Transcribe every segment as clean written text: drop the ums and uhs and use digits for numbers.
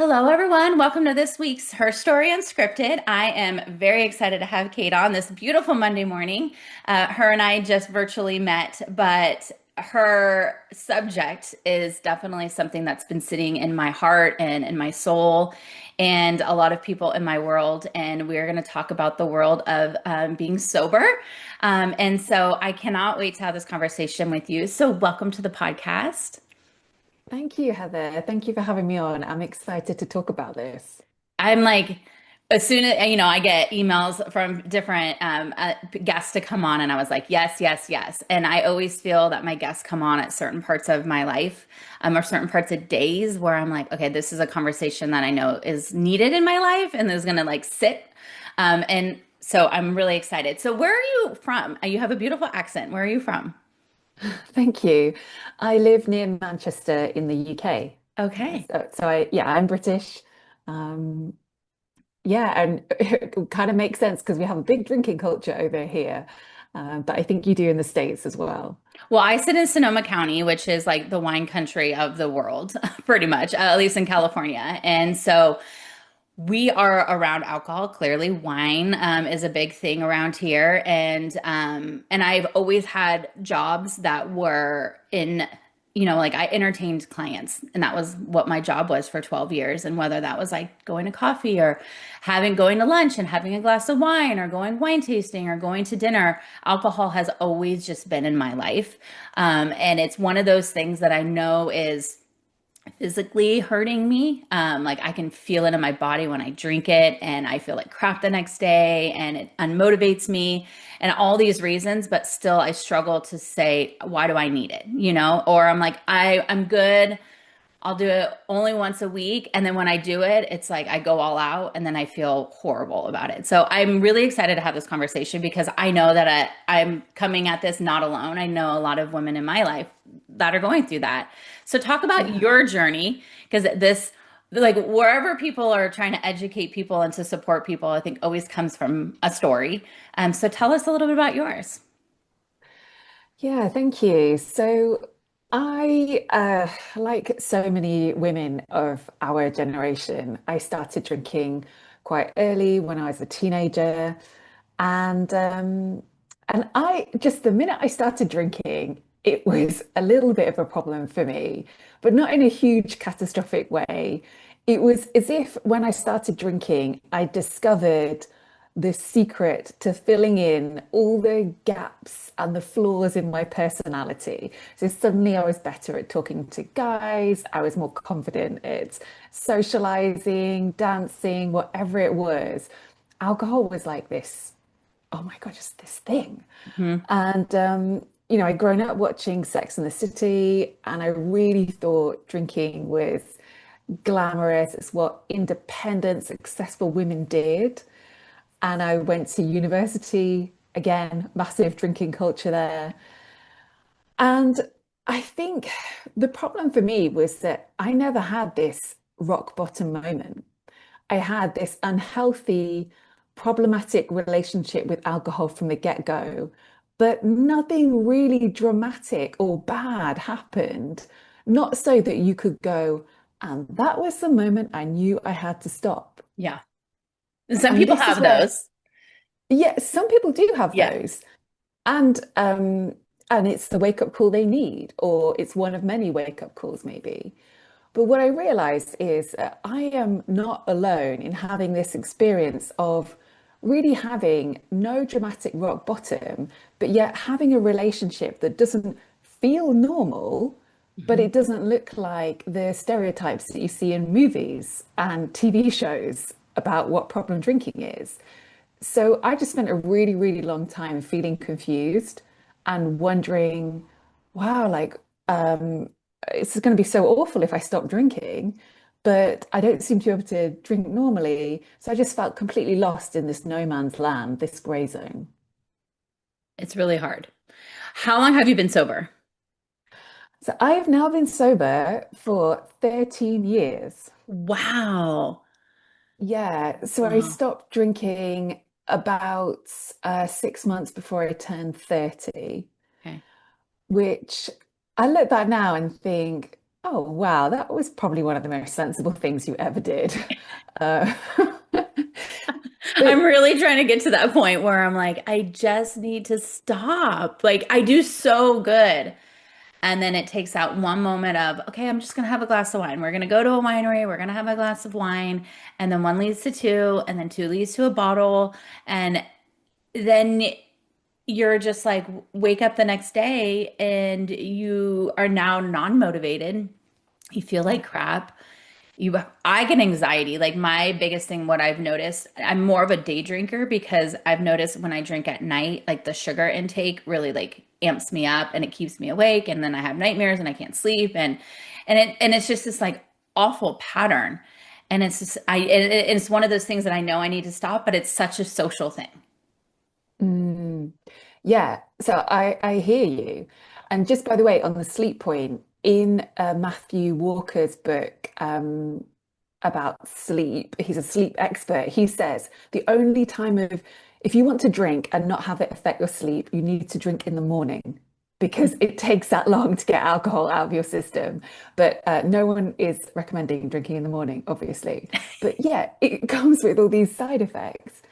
Hello, everyone. Welcome to this week's Her Story Unscripted. I am very excited to have Kate on this beautiful Monday morning. Her and I just virtually met, but her subject is definitely something that's been sitting in my heart and in my soul, and a lot of people in my world. And we're going to talk about the world of being sober. And so I cannot wait to have this conversation with you. So, welcome to the podcast. Thank you, Heather. Thank you for having me on. I'm excited to talk about this. I'm like, as soon as, I get emails from different guests to come on, and I was like, yes, yes, yes. And I always feel that my guests come on at certain parts of my life, or certain parts of days where I'm like, okay, this is a conversation that I know is needed in my life and is going to like sit. And so I'm really excited. So, where are you from? You have a beautiful accent. Where are you from? Thank you. I live near Manchester in the UK. Okay. I'm British. Um, yeah, and it kind of makes sense because we have a big drinking culture over here, but I think you do in the States as well. Well, I sit in Sonoma County, which is like the wine country of the world, pretty much, at least in California. And so we are around alcohol. Clearly, wine is a big thing around here, and I've always had jobs that were in, like I entertained clients, and that was what my job was for 12 years. And whether that was like going to coffee or having going to lunch and having a glass of wine or going wine tasting or going to dinner, alcohol has always just been in my life. And it's one of those things that I know is physically hurting me. Like I can feel it in my body when I drink it, and I feel like crap the next day, and it unmotivates me, and all these reasons. But still, I struggle to say, why do I need it? Or I'm like, I'm good. I'll do it only once a week. And then when I do it, it's like I go all out and then I feel horrible about it. So I'm really excited to have this conversation because I know that I'm coming at this not alone. I know a lot of women in my life that are going through that. So talk about Yeah. your journey because this, like wherever people are trying to educate people and to support people, I think always comes from a story. So tell us a little bit about yours. Yeah, thank you. Like so many women of our generation, I started drinking quite early when I was a teenager. And just the minute I started drinking, it was a little bit of a problem for me, but not in a huge catastrophic way. It was as if when I started drinking, I discovered the secret to filling in all the gaps and the flaws in my personality. So suddenly I was better at talking to guys, I was more confident at socializing, dancing, whatever it was. Alcohol was like this, oh my God, just this thing. Hmm. And I'd grown up watching Sex and the City, and I really thought drinking was glamorous. It's what independent, successful women did. And I went to university, again, massive drinking culture there. And I think the problem for me was that I never had this rock bottom moment. I had this unhealthy, problematic relationship with alcohol from the get-go, but nothing really dramatic or bad happened. Not so that you could go, and that was the moment I knew I had to stop. Yeah. Some And people this is have where, those. yeah, some people do have Yeah. those. And and it's the wake-up call they need, or it's one of many wake-up calls, maybe. But what I realized is I am not alone in having this experience of really having no dramatic rock bottom, but yet having a relationship that doesn't feel normal, but Mhm. it doesn't look like the stereotypes that you see in movies and TV shows about what problem drinking is. So I just spent a really, really long time feeling confused and wondering, wow, it's going to be so awful if I stop drinking, but I don't seem to be able to drink normally. So I just felt completely lost in this no man's land, this gray zone. It's really hard. How long have you been sober? So I've now been sober for 13 years. Wow. Yeah, so I Wow. stopped drinking about 6 months before I turned 30, Okay. which I look back now and think, Oh, wow. That was probably one of the most sensible things you ever did. Uh, I'm but really trying to get to that point where I'm like, I just need to stop. Like, I do so good. And then it takes out one moment of, okay, I'm just going to have a glass of wine. We're going to go to a winery. We're going to have a glass of wine. And then one leads to two, and then two leads to a bottle. And then you're just like, wake up the next day and you are now non-motivated. You feel like crap. I get anxiety. Like my biggest thing, what I've noticed, I'm more of a day drinker because I've noticed when I drink at night, like the sugar intake really like amps me up and it keeps me awake. And then I have nightmares and I can't sleep. And it's just this like awful pattern. And it's just, it's one of those things that I know I need to stop, but it's such a social thing. mm, yeah, so I hear you. And just by the way, on the sleep point, in Matthew Walker's book about sleep, he's a sleep expert. He says the only time of if you want to drink and not have it affect your sleep, you need to drink in the morning because it takes that long to get alcohol out of your system. But no one is recommending drinking in the morning, obviously. But yeah, it comes with all these side effects.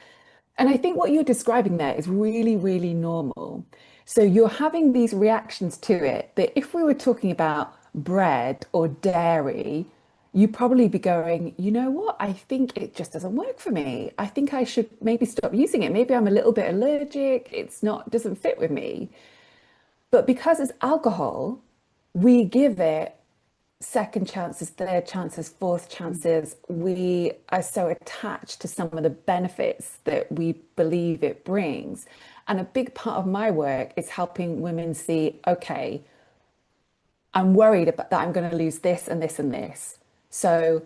And I think what you're describing there is really, really normal. So you're having these reactions to it that if we were talking about bread or dairy, you'd probably be going, you know what? I think it just doesn't work for me. I think I should maybe stop using it. Maybe I'm a little bit allergic. It's not, doesn't fit with me. But because it's alcohol, we give it second chances, third chances, fourth chances. We are so attached to some of the benefits that we believe it brings. And a big part of my work is helping women see, okay, I'm worried about that I'm going to lose this and this and this. So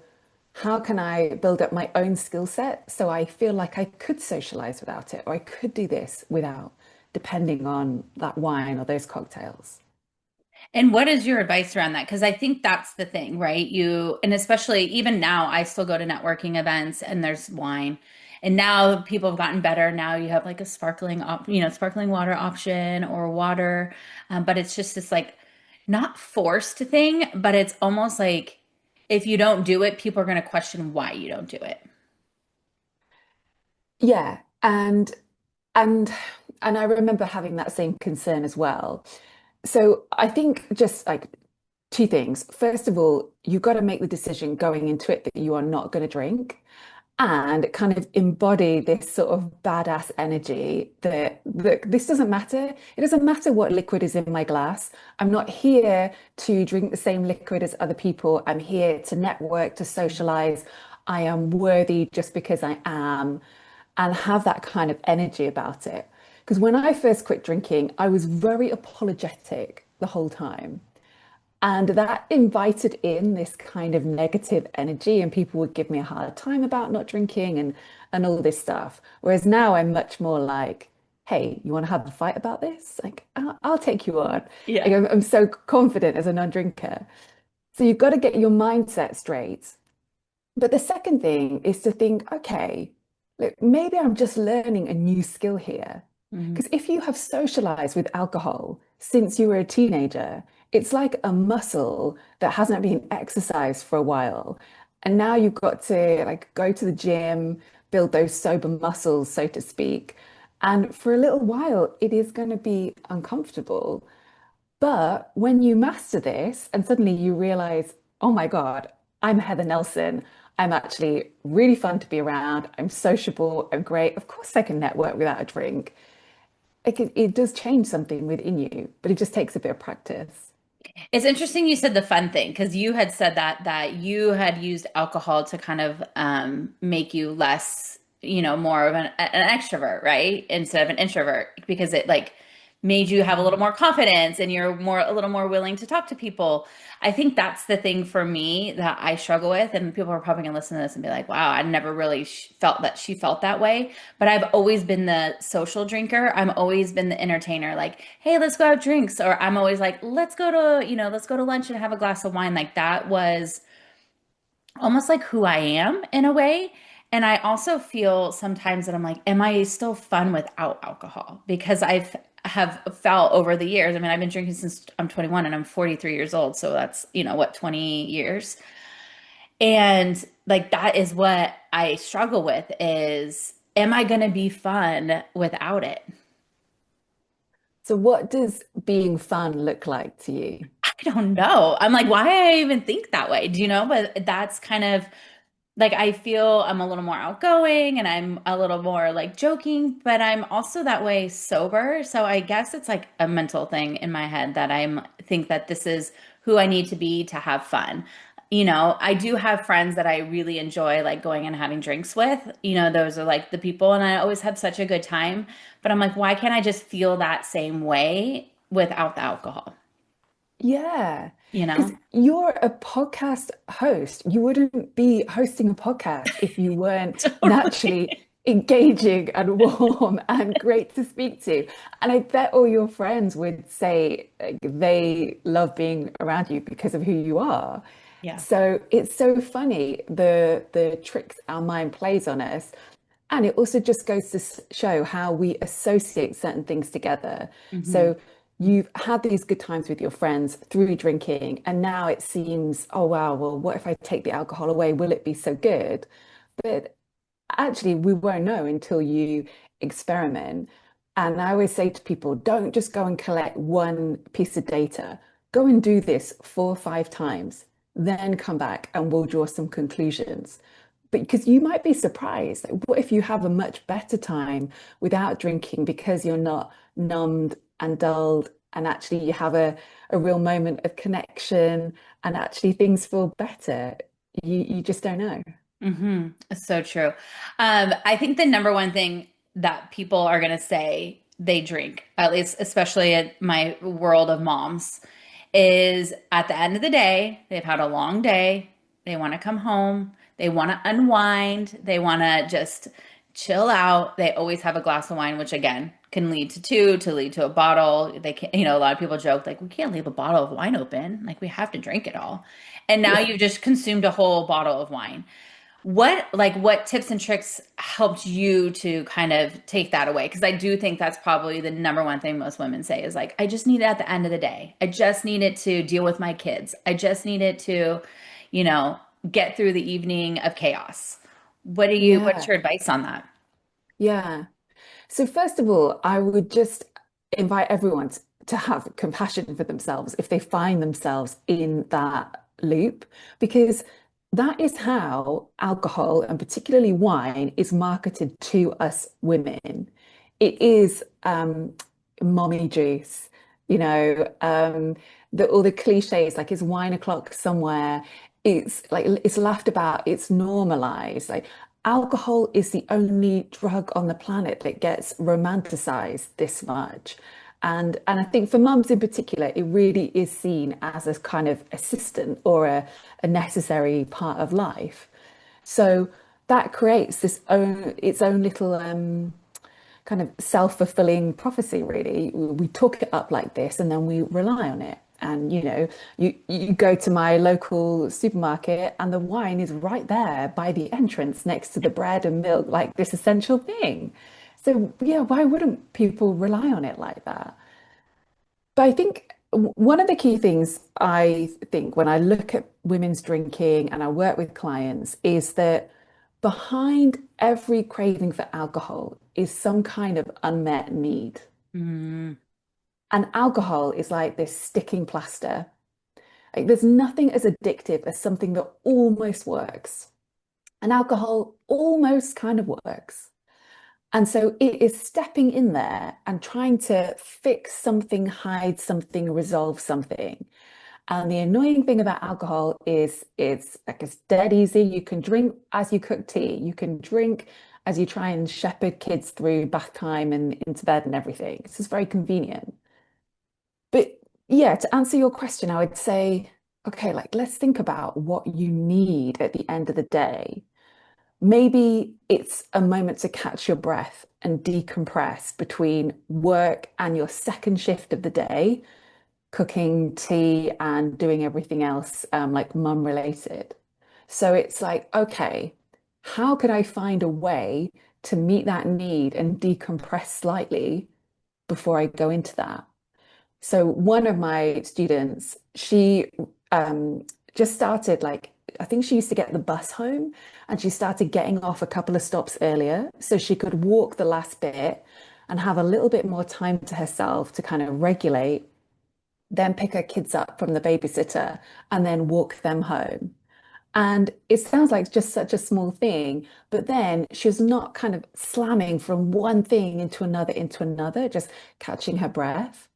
how can I build up my own skill set so I feel like I could socialize without it or I could do this without depending on that wine or those cocktails? And what is your advice around that? Because I think that's the thing, right? And especially even now, I still go to networking events and there's wine. And now people have gotten better. Now you have like a sparkling water option or water. But it's just this like not forced thing, but it's almost like if you don't do it, people are going to question why you don't do it. Yeah, and and I remember having that same concern as well. So I think just like two things. First of all, you've got to make the decision going into it that you are not going to drink and kind of embody this sort of badass energy that look, this doesn't matter. It doesn't matter what liquid is in my glass. I'm not here to drink the same liquid as other people. I'm here to network, to socialize. I am worthy just because I am, and have that kind of energy about it. Because when I first quit drinking, I was very apologetic the whole time. And that invited in this kind of negative energy, and people would give me a hard time about not drinking and all this stuff. Whereas now I'm much more like, hey, you want to have a fight about this? Like, I'll take you on. Yeah. Like, I'm so confident as a non-drinker. So you've got to get your mindset straight. But the second thing is to think, okay, look, maybe I'm just learning a new skill here. Mhm. Because if you have socialized with alcohol since you were a teenager, it's like a muscle that hasn't been exercised for a while. And now you've got to like go to the gym, build those sober muscles, so to speak. And for a little while, it is going to be uncomfortable. But when you master this and suddenly you realize, oh my God, I'm Heather Nelson. I'm actually really fun to be around. I'm sociable. I'm great. Of course, I can network without a drink. It does change something within you, but it just takes a bit of practice. It's interesting you said the fun thing because you had said that you had used alcohol to kind of make you less, more of an extrovert, right? Instead of an introvert because it like made you have a little more confidence and you're a little more willing to talk to people. I think that's the thing for me that I struggle with, and people are probably gonna listen to this and be like, "Wow, I never really felt that she felt that way." But I've always been the social drinker. I'm always been the entertainer. Like, hey, let's go have drinks. Or I'm always like, let's go to lunch and have a glass of wine. Like that was almost like who I am in a way. And I also feel sometimes that I'm like, am I still fun without alcohol? Because have felt over the years. I mean, I've been drinking since I'm 21 and I'm 43 years old. So that's, what, 20 years. And like that is what I struggle with is, am I going to be fun without it? So what does being fun look like to you? I don't know. I'm like, why do I even think that way? Do you know? But that's kind of like I feel I'm a little more outgoing and I'm a little more like joking, but I'm also that way sober. So I guess it's like a mental thing in my head that I'm think that this is who I need to be to have fun. I do have friends that I really enjoy like going and having drinks with. Those are like the people and I always have such a good time. But I'm like, why can't I just feel that same way without the alcohol? Yeah, You because know? you're a podcast host. You wouldn't be hosting a podcast if you weren't Totally. naturally engaging and warm and great to speak to. And I bet all your friends would say they love being around you because of who you are. Yeah. So it's so funny the tricks our mind plays on us. And it also just goes to show how we associate certain things together. Hmm. So you've had these good times with your friends through drinking, and now it seems, oh wow, well, what if I take the alcohol away? Will it be so good? But actually, we won't know until you experiment. And I always say to people, don't just go and collect one piece of data. Go and do this 4 or 5 times, then come back and we'll draw some conclusions. But because you might be surprised, like, what if you have a much better time without drinking because you're not numbed and dulled, and actually you have a real moment of connection and actually things feel better? You just don't know. Hmm. So true. I think the number one thing that people are going to say they drink, at least especially in my world of moms, is at the end of the day, they've had a long day. They want to come home. They want to unwind. They want to just chill out. They always have a glass of wine, which again can lead to two, to lead to a bottle. They can, a lot of people joke like, we can't leave a bottle of wine open. Like we have to drink it all. And now Yeah. you've just consumed a whole bottle of wine. What tips and tricks helped you to kind of take that away? Because I do think that's probably the number one thing most women say is like, I just need it at the end of the day. I just need it to deal with my kids. I just need it to, you know, get through the evening of chaos. What's Yeah. your advice on that? Yeah. So first of all, I would just invite everyone to have compassion for themselves if they find themselves in that loop, because that is how alcohol, and particularly wine, is marketed to us women. It is mommy juice, you know, all the cliches like it's wine o'clock somewhere. It's like it's laughed about, it's normalized. Like alcohol is the only drug on the planet that gets romanticized this much. And I think for mums in particular, it really is seen as a kind of assistant or a necessary part of life. So that creates this own its own little kind of self-fulfilling prophecy, really. We talk it up like this and then we rely on it. And you go to my local supermarket and the wine is right there by the entrance next to the bread and milk, like this essential thing. So yeah, why wouldn't people rely on it like that? But I think one of the key things I think when I look at women's drinking and I work with clients is that behind every craving for alcohol is some kind of unmet need. Mm, And alcohol is like this sticking plaster. Like there's nothing as addictive as something that almost works. And alcohol almost kind of works. And so it is stepping in there and trying to fix something, hide something, resolve something. And the annoying thing about alcohol is it's dead easy. You can drink as you cook tea. You can drink as you try and shepherd kids through bath time and into bed and everything. It's just very convenient. But yeah, to answer your question, I would say, okay, like let's think about what you need at the end of the day. Maybe it's a moment to catch your breath and decompress between work and your second shift of the day, cooking tea and doing everything else like mum related. So it's like, okay, how could I find a way to meet that need and decompress slightly before I go into that. So one of my students, she um, just started like, I think she used to get the bus home and she started getting off a couple of stops earlier so she could walk the last bit and have a little bit more time to herself to kind of regulate, then pick her kids up from the babysitter and then walk them home. And it sounds like just such a small thing, but then she's not kind of slamming from one thing into another, just catching her breath.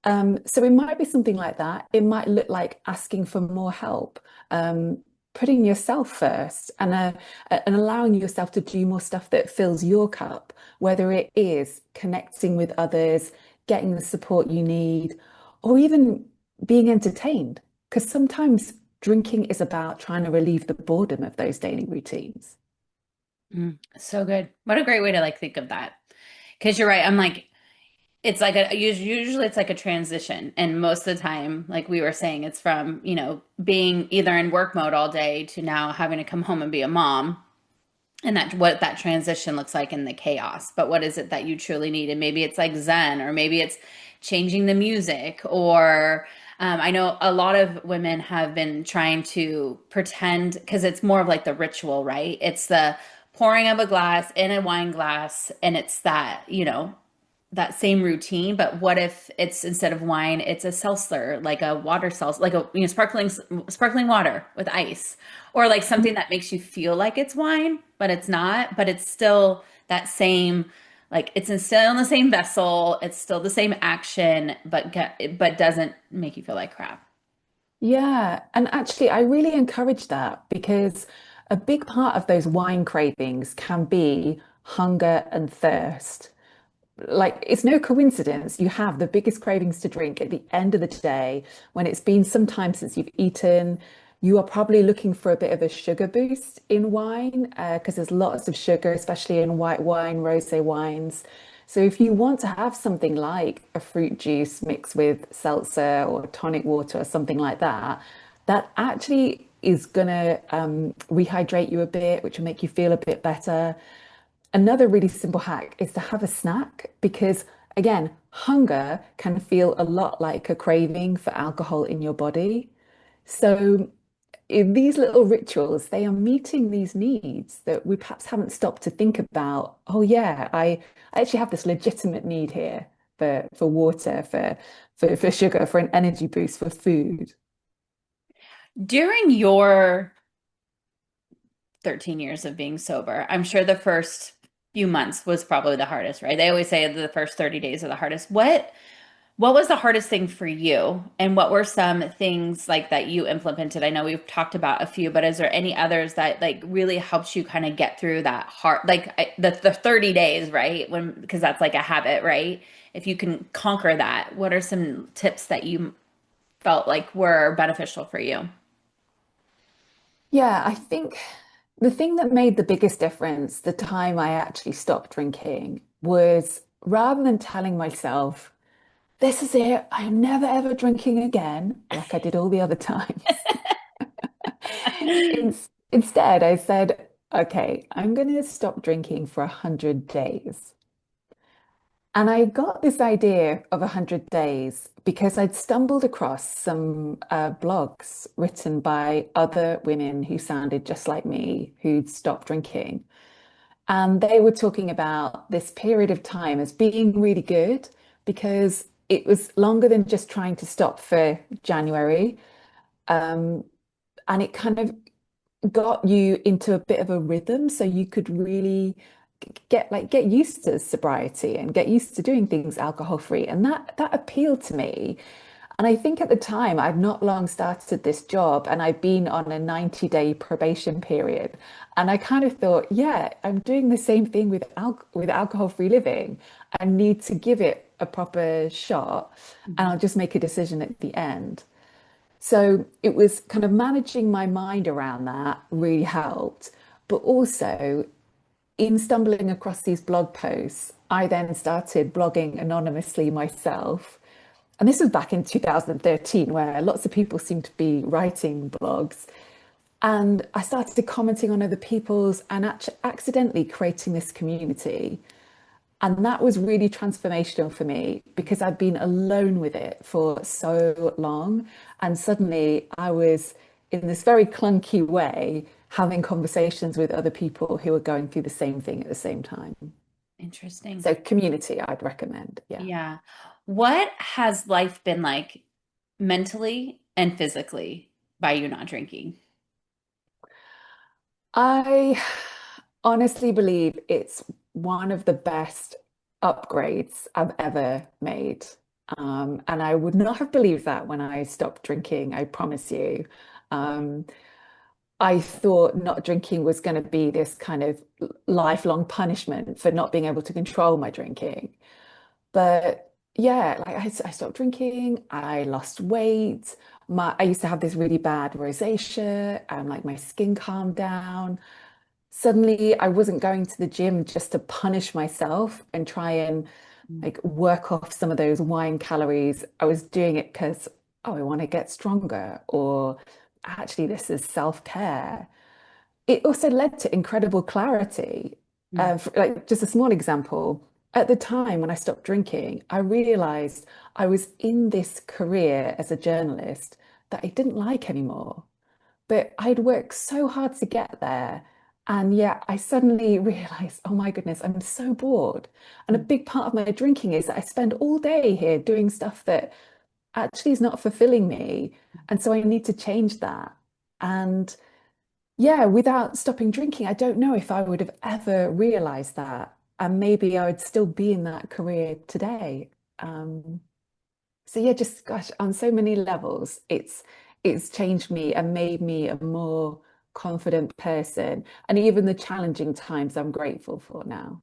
So it might be something like that. It might look like asking for more help, um, putting yourself first and allowing yourself to do more stuff that fills your cup, whether it is connecting with others, getting the support you need, or even being entertained. Because sometimes drinking is about trying to relieve the boredom of those daily routines. So good. What a great way to like think of that. Because you're right. I'm like, it's like usually it's like a transition. And most of the time, like we were saying, it's from, being either in work mode all day to now having to come home and be a mom. And that what that transition looks like in the chaos. But what is it that you truly need? And maybe it's like Zen, or maybe it's changing the music, or I know a lot of women have been trying to pretend because it's more of like the ritual, right? It's the pouring of a glass in a wine glass, and it's that, that same routine, but what if it's instead of wine, it's a seltzer, like a water seltzer, like a sparkling water with ice, or like something that makes you feel like it's wine, but it's not, but it's still that same, like still in the same vessel, it's still the same action, but doesn't make you feel like crap. Yeah, and actually, I really encourage that because a big part of those wine cravings can be hunger and thirst. Like, it's no coincidence you have the biggest cravings to drink at the end of the day when it's been some time since you've eaten. You are probably looking for a bit of a sugar boost in wine because there's lots of sugar, especially in white wine, rosé wines. So if you want to have something like a fruit juice mixed with seltzer or tonic water or something like that, that actually is gonna rehydrate you a bit, which will make you feel a bit better. Another really simple hack is to have a snack because, again, hunger can feel a lot like a craving for alcohol in your body. So, in these little rituals, they are meeting these needs that we perhaps haven't stopped to think about. Oh, yeah, I actually have this legitimate need here for water, for sugar, for an energy boost, for food. During your 13 years of being sober, I'm sure the first few months was probably the hardest, right? They always say the first 30 days are the hardest. What was the hardest thing for you? And what were some things like that you implemented? I know we've talked about a few, but is there any others that like really helped you kind of get through that hard, like the 30 days, right? Because that's like a habit, right? If you can conquer that, what are some tips that you felt like were beneficial for you? Yeah, I think the thing that made the biggest difference the time I actually stopped drinking was rather than telling myself, this is it, I'm never ever drinking again, like I did all the other times. Instead, I said, okay, I'm going to stop drinking for 100 days. And I got this idea of 100 days because I'd stumbled across some blogs written by other women who sounded just like me, who'd stopped drinking. And they were talking about this period of time as being really good because it was longer than just trying to stop for January. Um, and it kind of got you into a bit of a rhythm so you could really get used to sobriety and get used to doing things alcohol free. And that appealed to me. And I think at the time, I'd not long started this job and I'd been on a 90-day probation period. And I kind of thought, yeah, I'm doing the same thing with alcohol-free living. I need to give it a proper shot and I'll just make a decision at the end. So it was kind of managing my mind around that really helped. But also in stumbling across these blog posts, I then started blogging anonymously myself. And this was back in 2013, where lots of people seemed to be writing blogs. And I started commenting on other people's and accidentally creating this community. And that was really transformational for me because I'd been alone with it for so long. And suddenly I was, in this very clunky way, having conversations with other people who were going through the same thing at the same time. Interesting. So, community, I'd recommend. Yeah. Yeah. What has life been like mentally and physically by you not drinking? I honestly believe it's one of the best upgrades I've ever made. And I would not have believed that when I stopped drinking, I promise you. Um, I thought not drinking was going to be this kind of lifelong punishment for not being able to control my drinking. But yeah, like I stopped drinking, I lost weight. I used to have this really bad rosacea, and like my skin calmed down. Suddenly, I wasn't going to the gym just to punish myself and try and like work off some of those wine calories. I was doing it because, oh, I want to get stronger, or actually, this is self-care. It also led to incredible clarity. Mm. Like just a small example, at the time when I stopped drinking, I realized I was in this career as a journalist that I didn't like anymore. But I'd worked so hard to get there. And yet I suddenly realized, oh my goodness, I'm so bored. And a Mm. big part of my drinking is that I spend all day here doing stuff that actually is not fulfilling me. And so I need to change that. And yeah, without stopping drinking, I don't know if I would have ever realized that. And maybe I would still be in that career today. Um, so yeah, just gosh, on so many levels, it's changed me and made me a more confident person. And even the challenging times I'm grateful for now.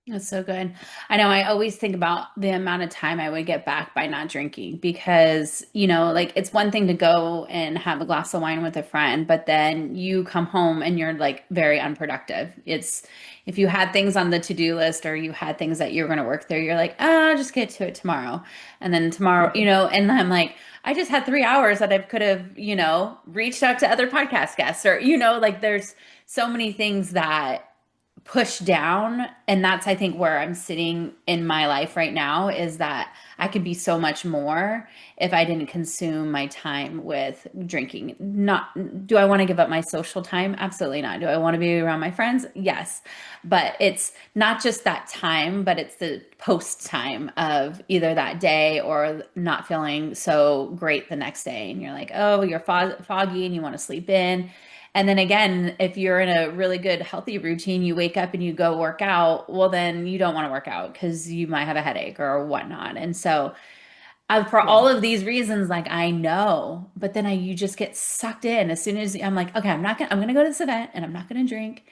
That's so good. I know I always think about the amount of time I would get back by not drinking because, like it's one thing to go and have a glass of wine with a friend, but then you come home and you're like very unproductive. It's if you had things on the to-do list or you had things that you were going to work through, you're like, I'll just get to it tomorrow. And then tomorrow, Yeah. and I'm like, I just had 3 hours that I could have, reached out to other podcast guests or, like there's so many things that push down, and that's I think where I'm sitting in my life right now is that I could be so much more if I didn't consume my time with drinking. Not do I want to give up my social time? Absolutely not. Do I want to be around my friends? Yes. But it's not just that time, but it's the post time of either that day or not feeling so great the next day and you're like, "Oh, you're foggy and you want to sleep in." And then again, if you're in a really good healthy routine, you wake up and you go work out, well, then you don't want to work out because you might have a headache or whatnot. And so, for Yeah. all of these reasons, like I know, but then you just get sucked in as soon as I'm like, okay, I'm gonna go to this event and I'm not gonna drink.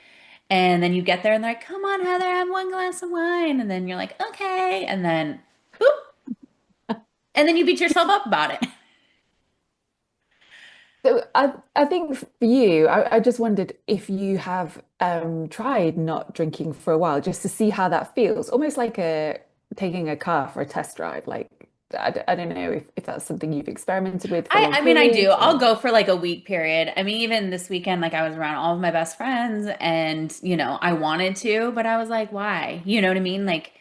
And then you get there and they're like, come on, Heather, have one glass of wine. And then you're like, okay. And then, boop. And then you beat yourself up about it. So I think for you, I just wondered if you have tried not drinking for a while just to see how that feels, almost like a taking a car for a test drive. Like I don't know if that's something you've experimented with for I, long I mean, I do. periods I'll or go for like a week period. I mean, even this weekend, like I was around all of my best friends and, I wanted to, but I was like, why? You know what I mean? Like,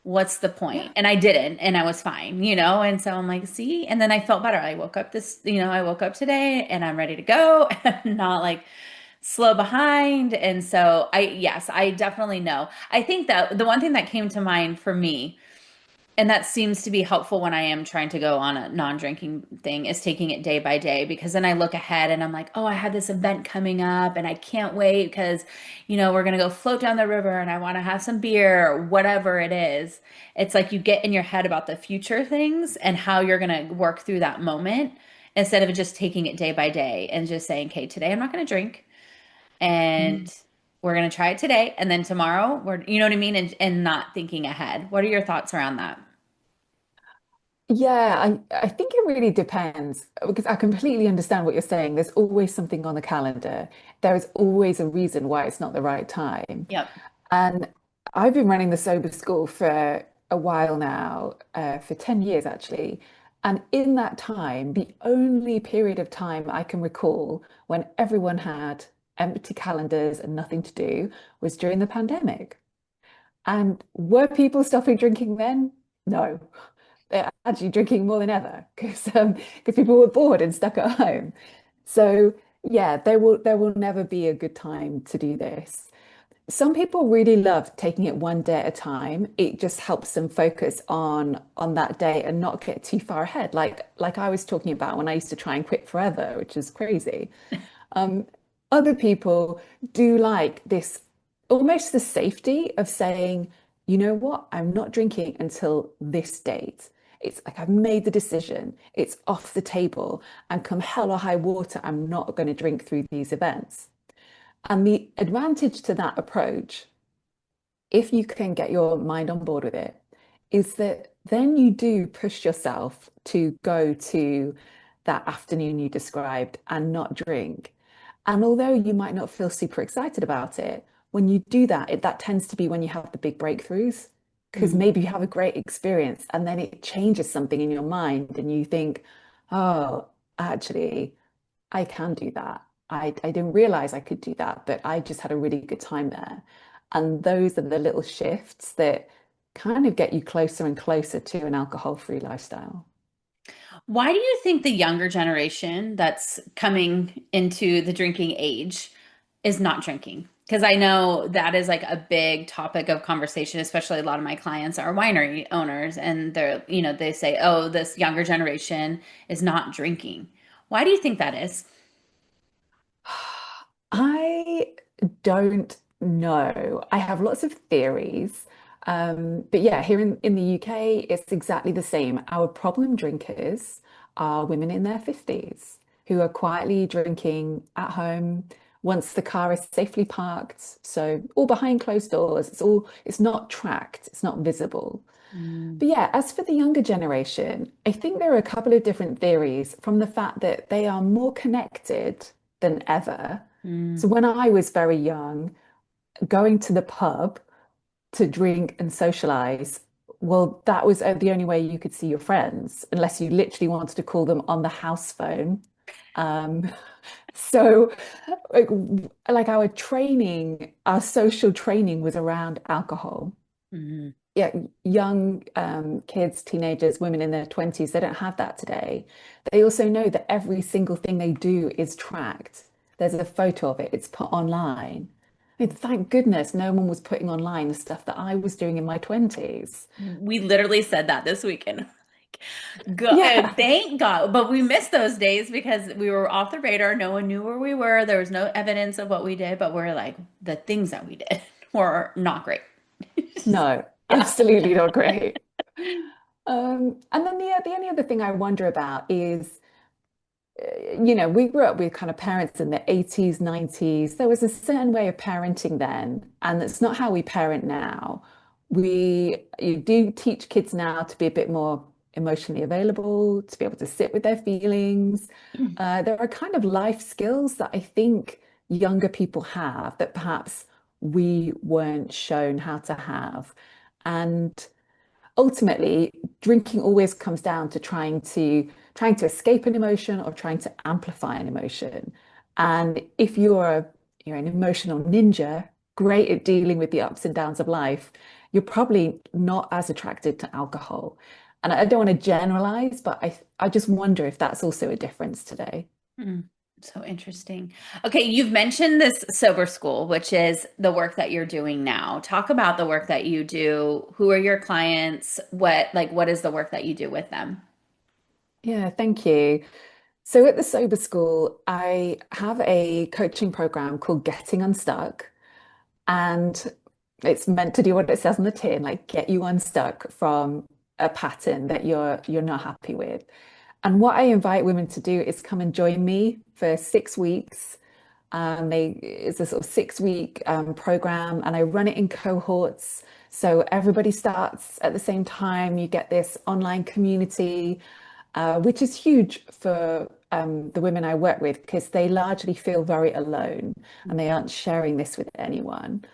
what's the point? yeah. And I didn't, and I was fine, And so I'm like, see? And then I felt better. I woke up today and I'm ready to go. I'm not like slow behind. And so yes, I definitely know. I think that the one thing that came to mind for me and that seems to be helpful when I am trying to go on a non-drinking thing is taking it day by day because then I look ahead and I'm like, oh, I have this event coming up and I can't wait because, we're going to go float down the river and I want to have some beer or whatever it is. It's like you get in your head about the future things and how you're going to work through that moment instead of just taking it day by day and just saying, okay, today I'm not going to drink and Mm. we're going to try it today and then tomorrow you know what I mean? And not thinking ahead. What are your thoughts around that? Yeah, I think it really depends because I completely understand what you're saying. There's always something on the calendar. There is always a reason why it's not the right time. Yep. And I've been running the sober school for a while now, for 10 years actually. And in that time, the only period of time I can recall when everyone had empty calendars and nothing to do was during the pandemic. And were people stopping drinking then? No, they're actually drinking more than ever because people were bored and stuck at home. So yeah, there will never be a good time to do this. Some people really love taking it one day at a time. It just helps them focus on that day and not get too far ahead. Like I was talking about when I used to try and quit forever, which is crazy. Um, Other people do like this almost the safety of saying, you know what, I'm not drinking until this date. It's like I've made the decision, it's off the table, and come hell or high water, I'm not going to drink through these events. And the advantage to that approach, if you can get your mind on board with it, is that then you do push yourself to go to that afternoon you described and not drink. And although you might not feel super excited about it, when you do that, that tends to be when you have the big breakthroughs, because Mm. maybe you have a great experience and then it changes something in your mind and you think, oh, actually, I can do that. I didn't realize I could do that, but I just had a really good time there. And those are the little shifts that kind of get you closer and closer to an alcohol-free lifestyle. Why do you think the younger generation that's coming into the drinking age is not drinking? Because I know that is like a big topic of conversation, especially a lot of my clients are winery owners and they say, oh, this younger generation is not drinking. Why do you think that is? I don't know. I have lots of theories. But yeah, here in the UK, it's exactly the same. Our problem drinkers are women in their 50s who are quietly drinking at home once the car is safely parked. So all behind closed doors. It's not tracked, it's not visible. Mm, But yeah, as for the younger generation, I think there are a couple of different theories from the fact that they are more connected than ever. mm, So when I was very young, going to the pub to drink and socialize, well, that was the only way you could see your friends, unless you literally wanted to call them on the house phone. Um, so like, like our training, our social training was around alcohol. mm. Yeah, young kids, teenagers, women in their 20s, they don't have that today. They also know that every single thing they do is tracked. There's a photo of it, it's put online. I mean, thank goodness no one was putting online the stuff that I was doing in my 20s. We literally said that this weekend. Yeah, Thank God. But we missed those days because we were off the radar. No one knew where we were. There was no evidence of what we did, but we're like, the things that we did were not great. no, absolutely not great. And then the only other thing I wonder about is we grew up with kind of parents in the 80s, 90s. There was a certain way of parenting then, and it's not how we parent now. You do teach kids now to be a bit more emotionally available, to be able to sit with their feelings. There are kind of life skills that I think younger people have that perhaps we weren't shown how to have. And ultimately, drinking always comes down to trying to escape an emotion or trying to amplify an emotion. And if you're an emotional ninja, great at dealing with the ups and downs of life, you're probably not as attracted to alcohol. And I don't want to generalize, but I just wonder if that's also a difference today. Hmm. So interesting. Okay, you've mentioned this sober school, which is the work that you're doing now. Talk about the work that you do. Who are your clients? What is the work that you do with them? Yeah, thank you. So at the Sober School, I have a coaching program called Getting Unstuck. And it's meant to do what it says on the tin, like get you unstuck from a pattern that you're not happy with. And what I invite women to do is come and join me for 6 weeks. It's a sort of 6 week program, and I run it in cohorts. So everybody starts at the same time. You get this online community, which is huge for the women I work with because they largely feel very alone and they aren't sharing this with anyone.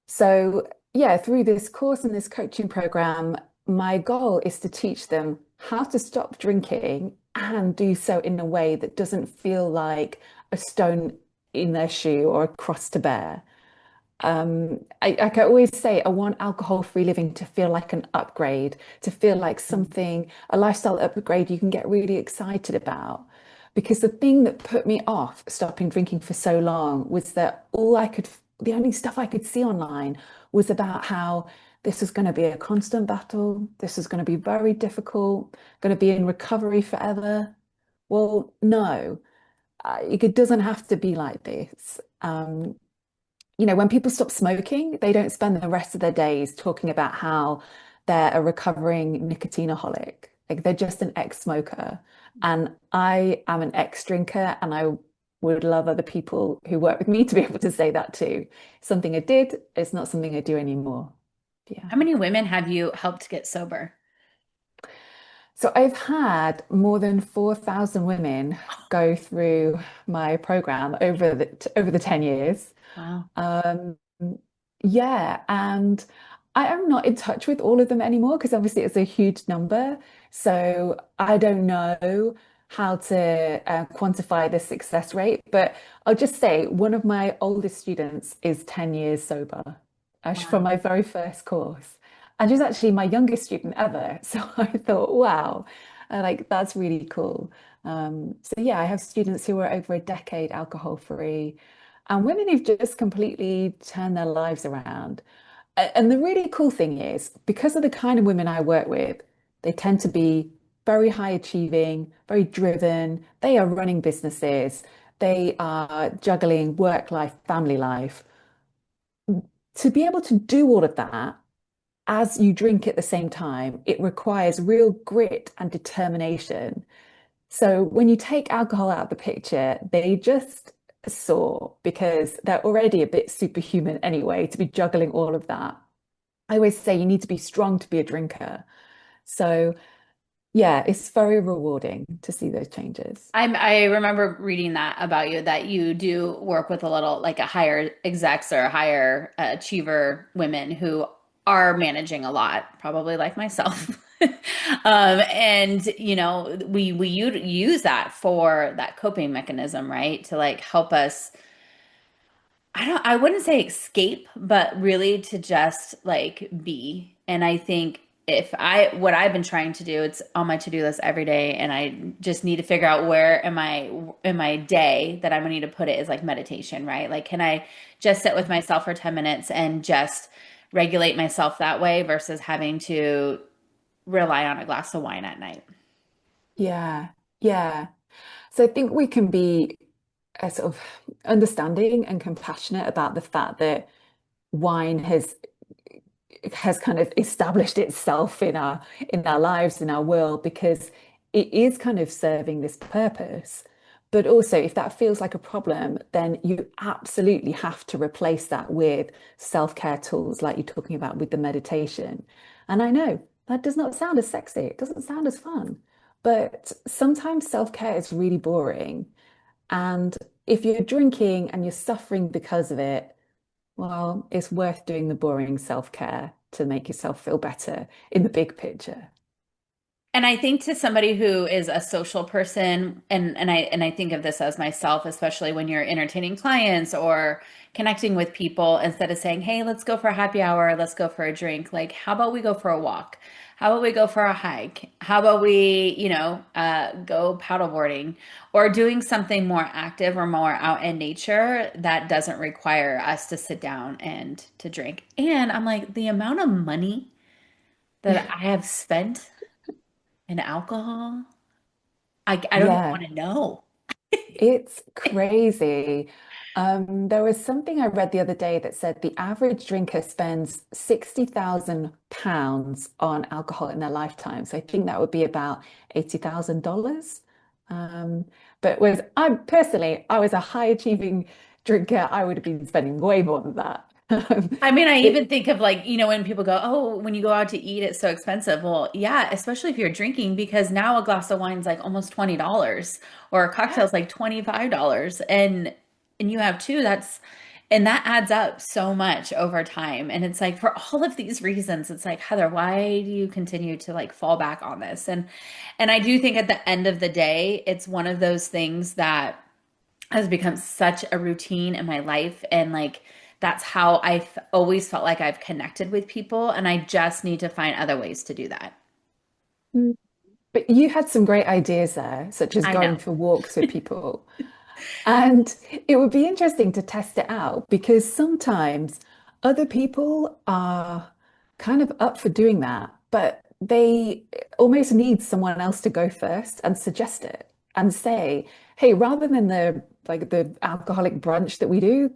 So, yeah, through this course and this coaching program, my goal is to teach them how to stop drinking and do so in a way that doesn't feel like a stone in their shoe or a cross to bear. I can always say I want alcohol-free living to feel like an upgrade, to feel like something, a lifestyle upgrade you can get really excited about. Because the thing that put me off stopping drinking for so long was that the only stuff I could see online was about how this was going to be a constant battle. This was going to be very difficult, going to be in recovery forever. Well, no, it doesn't have to be like this. When people stop smoking, they don't spend the rest of their days talking about how they're a recovering nicotineaholic. Like they're just an ex-smoker. And I am an ex-drinker, and I would love other people who work with me to be able to say that too. Something I did, it's not something I do anymore. Yeah. How many women have you helped get sober? So I've had more than 4,000 women go through my program over the 10 years. Wow. Um, yeah, and I am not in touch with all of them anymore because obviously it's a huge number. So I don't know how to quantify the success rate, but I'll just say one of my oldest students is 10 years sober from Wow. my very first course. And she's actually my youngest student ever. So I thought, wow, like that's really cool. So yeah, I have students who are over a decade alcohol free and women who've just completely turned their lives around. And the really cool thing is, because of the kind of women I work with, they tend to be very high achieving, very driven. They are running businesses. They are juggling work life, family life. To be able to do all of that as you drink at the same time, it requires real grit and determination. So when you take alcohol out of the picture, they just soar because they're already a bit superhuman anyway to be juggling all of that. I always say you need to be strong to be a drinker. So yeah, it's very rewarding to see those changes. I remember reading that about you, that you do work with a little like a higher execs or higher achiever women who are managing a lot, probably like myself. And we use that for that coping mechanism, right? To like help us, I wouldn't say escape, but really to just like be. And I think what I've been trying to do, it's on my to-do list every day, and I just need to figure out where am I in my day that I'm gonna need to put it is like meditation, right? Like, can I just sit with myself for 10 minutes and just regulate myself that way versus having to rely on a glass of wine at night? Yeah, yeah. So I think we can be sort of understanding and compassionate about the fact that wine has kind of established itself in our lives, in our world, because it is kind of serving this purpose. But also, if that feels like a problem, then you absolutely have to replace that with self-care tools like you're talking about with the meditation. And I know that does not sound as sexy, it doesn't sound as fun, but sometimes self-care is really boring. And if you're drinking and you're suffering because of it, well, it's worth doing the boring self-care to make yourself feel better in the big picture. And I think to somebody who is a social person, and I think of this as myself, especially when you're entertaining clients or connecting with people, instead of saying, "Hey, let's go for a happy hour, let's go for a drink," like, how about we go for a walk? How about we go for a hike? How about we, go paddleboarding or doing something more active or more out in nature that doesn't require us to sit down and to drink? And I'm like, the amount of money that I have spent in alcohol. I don't even want Yeah, to know. it's crazy. There was something I read the other day that said the average drinker spends £60,000 on alcohol in their lifetime. So I think that would be about $80,000. Um, but I was a high achieving drinker, I would have been spending way more than that. I mean, I But even think of like, when people go, "Oh, when you go out to eat, it's so expensive." Well, yeah, especially if you're drinking, because now a glass of wine's like almost $20 or a cocktail's like $25. And you have two, and that adds up so much over time. And it's like for all of these reasons, it's like, Heather, why do you continue to like fall back on this? And I do think at the end of the day, it's one of those things that has become such a routine in my life, and like that's how always felt like I've connected with people, and I just need to find other ways to do that. Mm. But you had some great ideas there, such as I know. going for walks with people. And it would be interesting to test it out because sometimes other people are kind of up for doing that, but they almost need someone else to go first and suggest it and say, hey, rather than the alcoholic brunch that we do,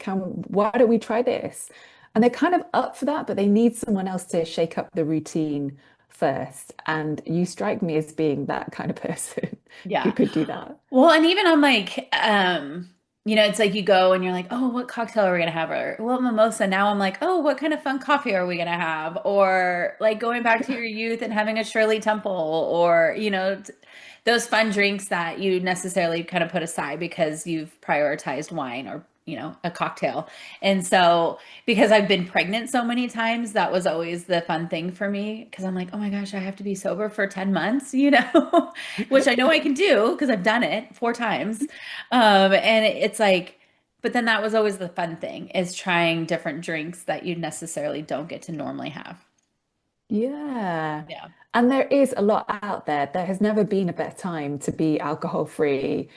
why don't we try this? And they're kind of up for that, but they need someone else to shake up the routine first. And you strike me as being that kind of person who Yeah. could do that. Well, and even on like, it's like you go and you're like, oh, what cocktail are we gonna have? Or what mimosa? Now I'm like, oh, what kind of fun coffee are we gonna have? Or like going back to your youth and having a Shirley Temple, or those fun drinks that you necessarily kind of put aside because you've prioritized wine or a cocktail. And so because I've been pregnant so many times, that was always the fun thing for me because I'm like, oh my gosh, I have to be sober for 10 months, which I know I can do because I've done it 4 times. And it's like, but then that was always the fun thing is trying different drinks that you necessarily don't get to normally have. Yeah. Yeah. And there is a lot out there. There has never been a better time to be alcohol free.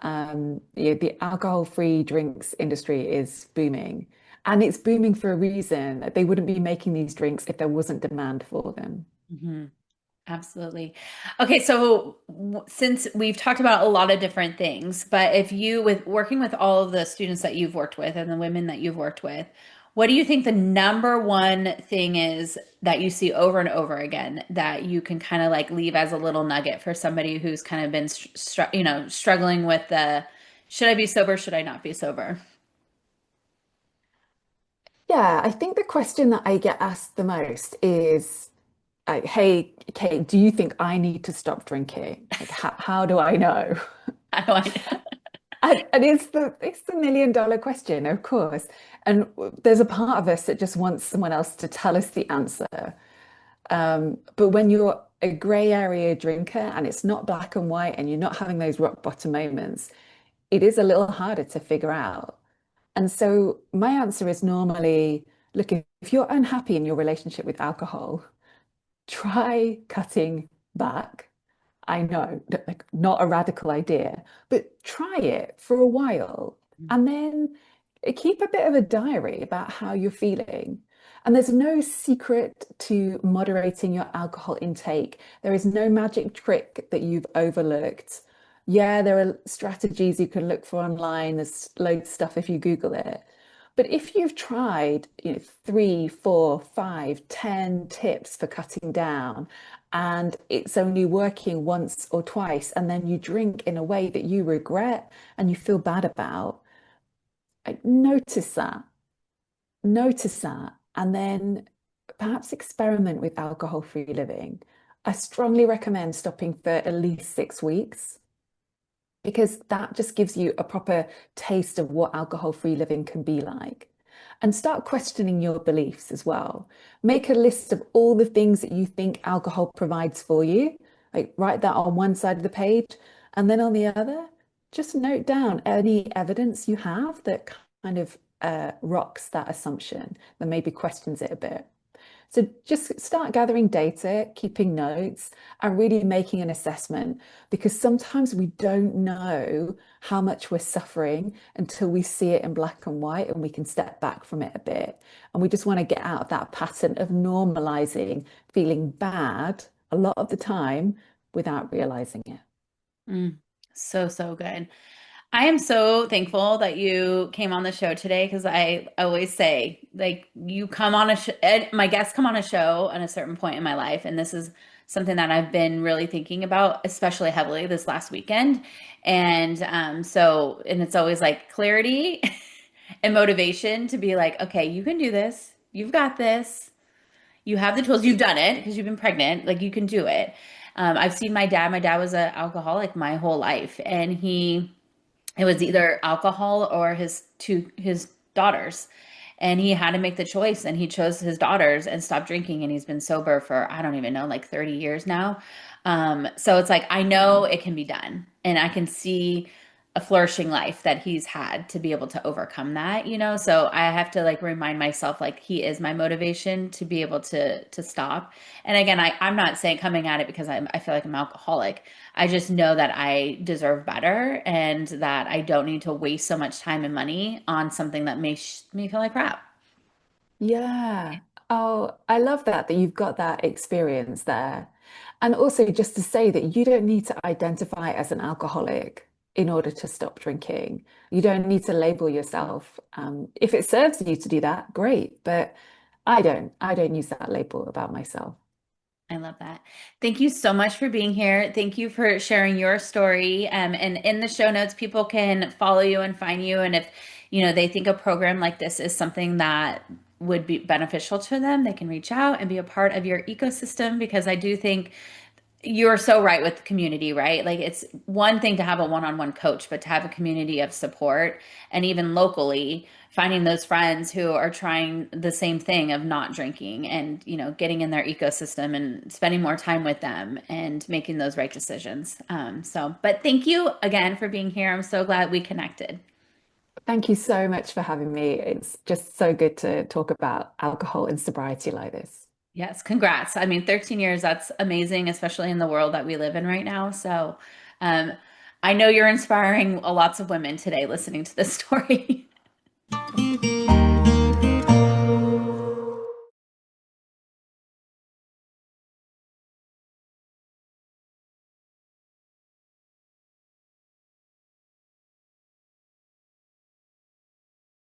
Yeah, the alcohol free drinks industry is booming. And it's booming for a reason. They wouldn't be making these drinks if there wasn't demand for them. hmm Absolutely. Okay, so since we've talked about a lot of different things, but if you with working with all of the students that you've worked with and the women that you've worked with, what do you think the number one thing is that you see over and over again that you can kind of like leave as a little nugget for somebody who's kind of been struggling with the should I be sober, should I not be sober? Yeah, I think the question that I get asked the most is, hey, Kate, do you think I need to stop drinking? Like, how do I know? How do I know? And it's the million dollar question, of course. And there's a part of us that just wants someone else to tell us the answer. But when you're a gray area drinker and it's not black and white and you're not having those rock bottom moments, it is a little harder to figure out. And so my answer is normally, look, if you're unhappy in your relationship with alcohol, try cutting back. I know, like not a radical idea, but try it for a while and then keep a bit of a diary about how you're feeling. And there's no secret to moderating your alcohol intake. There is no magic trick that you've overlooked. Yeah, there are strategies you can look for online. There's loads of stuff if you Google it. But if you've tried, 3, 4, 5, 10 tips for cutting down, and it's only working once or twice, and then you drink in a way that you regret and you feel bad about, notice that, notice that, and then perhaps experiment with alcohol-free living. I strongly recommend stopping for at least 6 weeks because that just gives you a proper taste of what alcohol-free living can be like. And start questioning your beliefs as well. Make a list of all the things that you think alcohol provides for you. Like write that on one side of the page, and then on the other, just note down any evidence you have that kind of rocks that assumption, that maybe questions it a bit. So just start gathering data, keeping notes, and really making an assessment because sometimes we don't know how much we're suffering until we see it in black and white and we can step back from it a bit. And we just want to get out of that pattern of normalizing feeling bad a lot of the time without realizing it. Mm, so, so good. I am so thankful that you came on the show today because I always say, like, you come on a sh my guests come on a show at a certain point in my life, and this is something that I've been really thinking about, especially heavily this last weekend. And and it's always like clarity and motivation to be like, okay, you can do this, you've got this, you have the tools, you've done it because you've been pregnant, like you can do it. I've seen my dad. My dad was an alcoholic my whole life, and it was either alcohol or his daughters. And he had to make the choice and he chose his daughters and stopped drinking and he's been sober for I don't even know like 30 years now. So it's like I know Wow. it can be done and I can see a flourishing life that he's had to be able to overcome that, you know? So I have to like remind myself like he is my motivation to be able to stop. And again, I'm not saying coming at it because I feel like I'm alcoholic. I just know that I deserve better and that I don't need to waste so much time and money on something that makes me feel like crap. Yeah. Oh, I love that you've got that experience there. And also just to say that you don't need to identify as an alcoholic in order to stop drinking. You don't need to label yourself. If it serves you to do that, great. But I don't. I don't use that label about myself. I love that. Thank you so much for being here. Thank you for sharing your story. And in the show notes, people can follow you and find you. And if, you know, they think a program like this is something that would be beneficial to them, they can reach out and be a part of your ecosystem because I do think you're so right with the community, right? Like it's one thing to have a one-on-one coach, but to have a community of support and even locally finding those friends who are trying the same thing of not drinking and, you know, getting in their ecosystem and spending more time with them and making those right decisions. But thank you again for being here. I'm so glad we connected. Thank you so much for having me. It's just so good to talk about alcohol and sobriety like this. Yes, congrats. I mean, 13 years, that's amazing, especially in the world that we live in right now. So, um, I know you're inspiring lots of women today listening to this story.